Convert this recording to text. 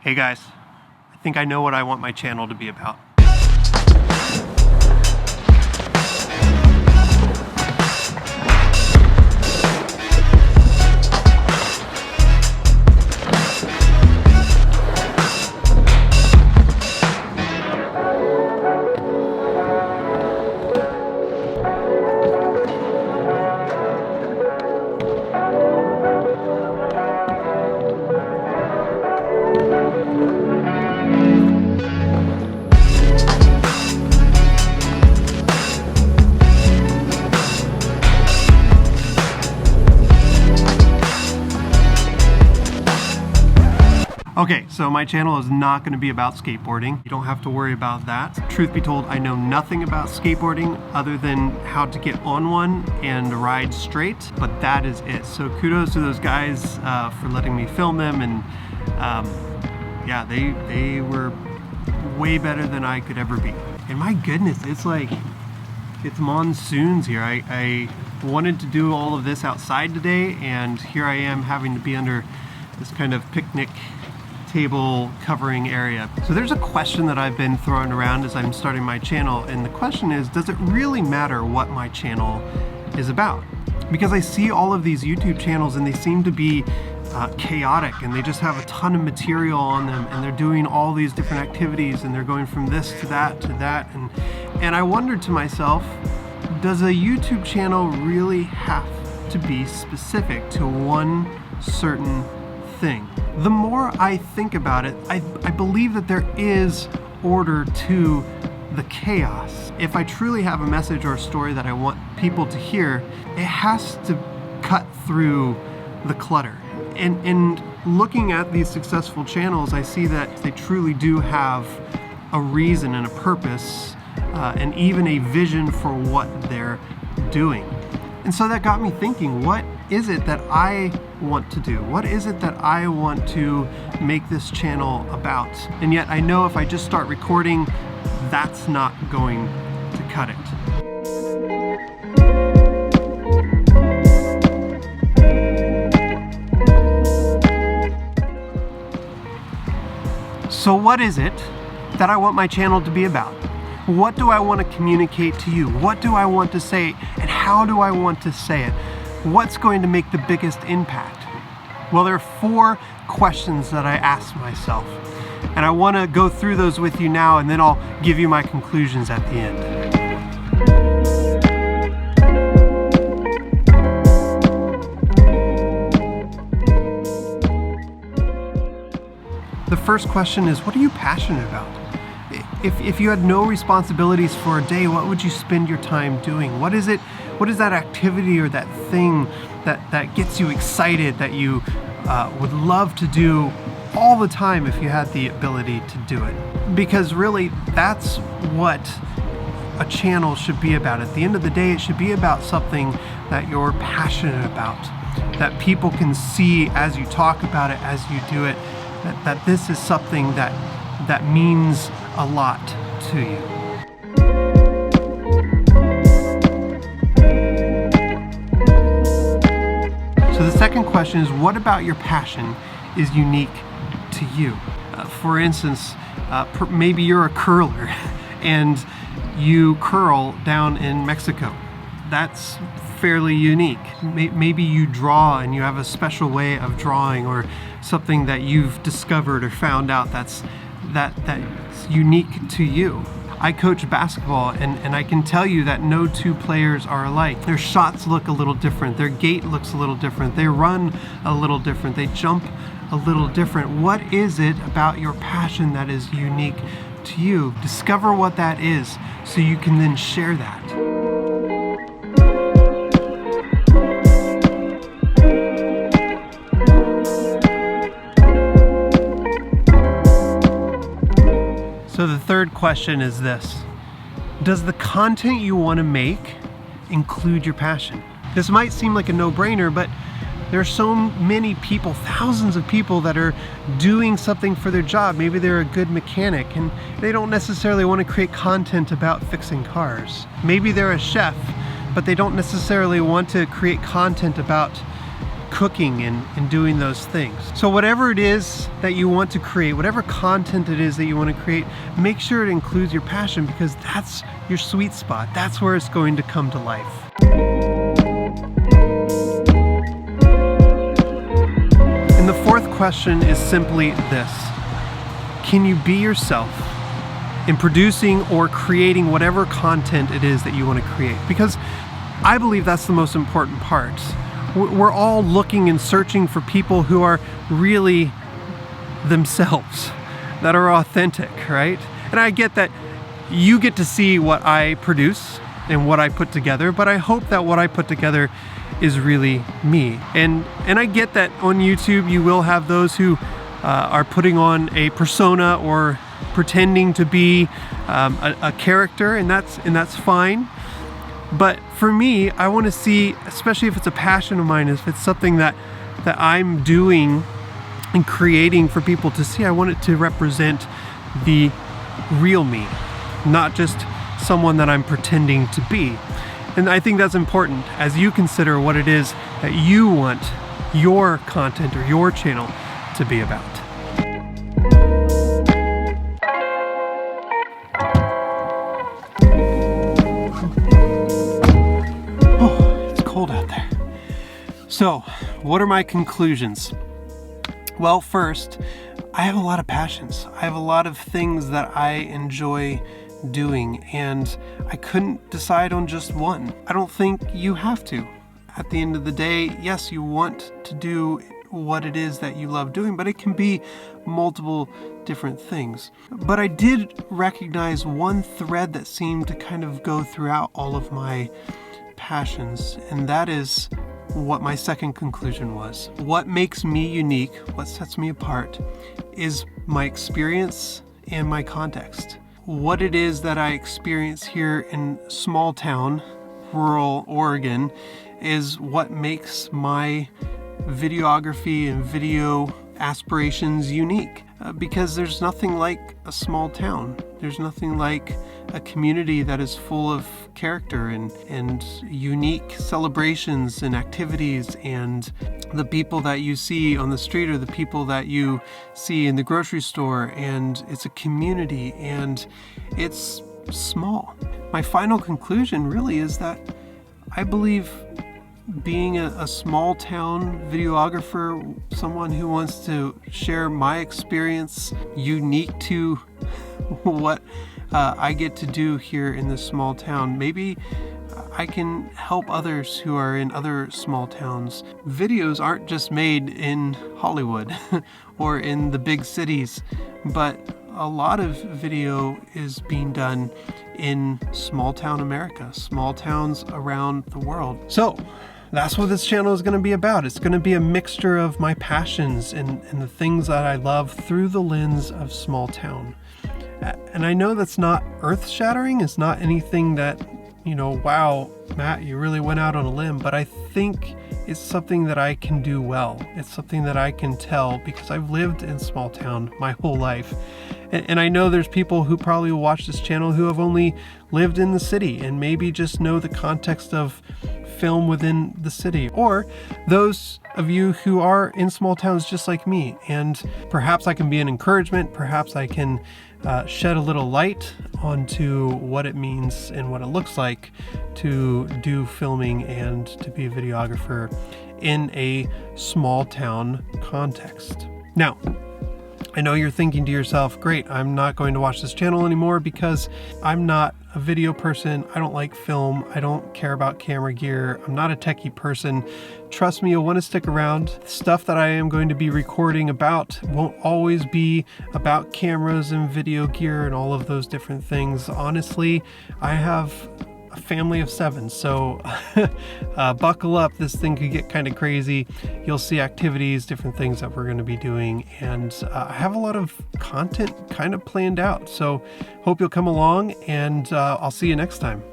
Hey guys, I think I know what I want my channel to be about. Okay, so my channel is not going to be about skateboarding. You don't have to worry about that. Truth be told, I know nothing about skateboarding other than how to get on one and ride straight, but that is it. So kudos to those guys for letting me film them, and yeah, they were way better than I could ever be. And my goodness, it's monsoons here. I wanted to do all of this outside today, and here I am having to be under this kind of picnic table covering area. So there's a question that I've been throwing around as I'm starting my channel, and the question is, does it really matter what my channel is about? Because I see all of these YouTube channels and they seem to be chaotic, and they just have a ton of material on them, and they're doing all these different activities, and they're going from this to that to that, and I wondered to myself, does a YouTube channel really have to be specific to one certain thing? The more I think about it, I believe that there is order to the chaos. If I truly have a message or a story that I want people to hear, it has to cut through the clutter. And looking at these successful channels, I see that they truly do have a reason and a purpose, and even a vision for what they're doing. And so that got me thinking, what is it that I want to do? What is it that I want to make this channel about? And yet I know if I just start recording, that's not going to cut it. So what is it that I want my channel to be about? What do I want to communicate to you? What do I want to say, and how do I want to say it? What's going to make the biggest impact? Well, there are 4 questions that I ask myself, and I want to go through those with you now, and then I'll give you my conclusions at the end. The first question is, what are you passionate about? If you had no responsibilities for a day, what would you spend your time doing? What is that activity or that thing that gets you excited, that you would love to do all the time if you had the ability to do it? Because really, that's what a channel should be about. At the end of the day, it should be about something that you're passionate about, that people can see as you talk about it, as you do it, that this is something that means a lot to you. So the second question is, what about your passion is unique to you? For instance, maybe you're a curler and you curl down in Mexico. That's fairly unique. Maybe you draw and you have a special way of drawing, or something that you've discovered or found out that's unique to you. I coach basketball, and I can tell you that no 2 players are alike. Their shots look a little different, their gait looks a little different, they run a little different, they jump a little different. What is it about your passion that is unique to you? Discover what that is so you can then share that. So the third question is this: does the content you want to make include your passion? This might seem like a no-brainer, but there are so many people, thousands of people, that are doing something for their job. Maybe they're a good mechanic and they don't necessarily want to create content about fixing cars. Maybe they're a chef, but they don't necessarily want to create content about cooking and doing those things. So whatever it is that you want to create, whatever content it is that you want to create, make sure it includes your passion, because that's your sweet spot. That's where it's going to come to life. And the fourth question is simply this: can you be yourself in producing or creating whatever content it is that you want to create? Because I believe that's the most important part. We're all looking and searching for people who are really themselves, that are authentic, right? And I get that you get to see what I produce and what I put together, but I hope that what I put together is really me. And I get that on YouTube you will have those who are putting on a persona or pretending to be a character, and that's fine. But for me, I want to see, especially if it's a passion of mine, if it's something that I'm doing and creating for people to see, I want it to represent the real me, not just someone that I'm pretending to be. And I think that's important as you consider what it is that you want your content or your channel to be about. Cold out there. So, what are my conclusions? Well, first, I have a lot of passions. I have a lot of things that I enjoy doing, and I couldn't decide on just one. I don't think you have to. At the end of the day, yes, you want to do what it is that you love doing, but it can be multiple different things. But I did recognize one thread that seemed to kind of go throughout all of my passions, and that is what my second conclusion was. What makes me unique, what sets me apart, is my experience and my context. What it is that I experience here in small town, rural Oregon, is what makes my videography and video aspirations unique. Because there's nothing like a small town. There's nothing like a community that is full of character and unique celebrations and activities, and the people that you see on the street are the people that you see in the grocery store, and it's a community and it's small. My final conclusion really is that I believe being a small town videographer, someone who wants to share my experience unique to what I get to do here in this small town, maybe I can help others who are in other small towns. Videos aren't just made in Hollywood or in the big cities, but a lot of video is being done in small town America, small towns around the world. So that's what this channel is going to be about. It's going to be a mixture of my passions and the things that I love through the lens of small town. And I know that's not earth-shattering. It's not anything that, you know, wow, Matt, you really went out on a limb. But I think it's something that I can do well. It's something that I can tell because I've lived in small town my whole life. And I know there's people who probably will watch this channel who have only lived in the city and maybe just know the context of film within the city, or those of you who are in small towns just like me. And perhaps I can be an encouragement, perhaps I can shed a little light onto what it means and what it looks like to do filming and to be a videographer in a small town context. Now, I know you're thinking to yourself, great, I'm not going to watch this channel anymore because I'm not a video person. I don't like film. I don't care about camera gear. I'm not a techie person. Trust me, you'll want to stick around. The stuff that I am going to be recording about won't always be about cameras and video gear and all of those different things. Honestly, I have a family of 7, so buckle up. This thing could get kind of crazy. You'll see activities, different things that we're going to be doing, and I have a lot of content kind of planned out, so hope you'll come along, and I'll see you next time.